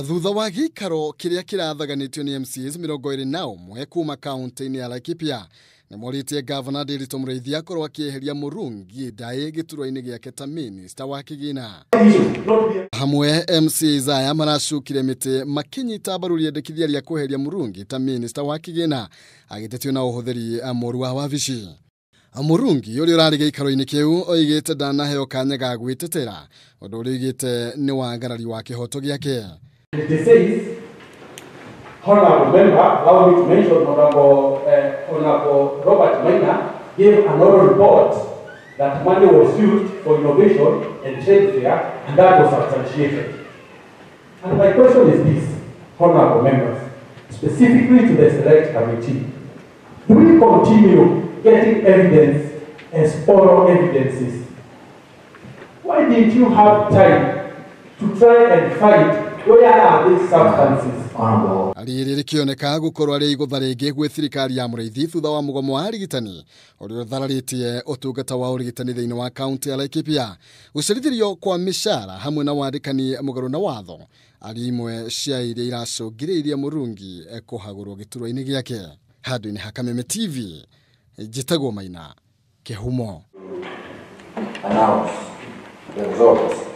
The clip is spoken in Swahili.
Thutha wa gikaro kiria kirathaganitio ni MCAs 21 kuuma kaunti-ini ya Laikipia ni moritie Governor Ndagiriirwo Murithia korwo akieheria Murungi Ndai giturwa-ini giake ta Minister Wa Kigina. Hamwe MCAs aya maracukire miti makinyita mbaru riendekithia ria kuheria Murungi ta Minister Wa Kigina agitetio na uhuthiri muuru wa wabici. Murungi uri urari gikaro-ini kiu oigite ndanaheo kanya ga gwitetera undu urigite ni wangarari wa kihoto giake. It says, Honorable Member, allow me to mention Honorable Robert Maina gave an oral report that money was used for innovation and trade fair, and that was substantiated. And my question is this, Honorable Members, specifically to the Select Committee, do we continue getting evidence as oral evidences? Why didn't you have time to try and find where are these substances? Aliriri kioneka gukorwo ari igutha ringi gwi thirikari ya Murungi thutha wa mugomo wa arigitani uria uthararitie utungata wa urigitani thiini wa kaunti ya Laikipia, gucerithirio kwa micaara hamwe na wandikani mugaru na watho ari imwe cia iria iracungiriirie Murungi kuhagurwo giturwa-ini giake. Handu-ini ha Kameme TV, njitagwo Maina, Kihumo. Announce the results.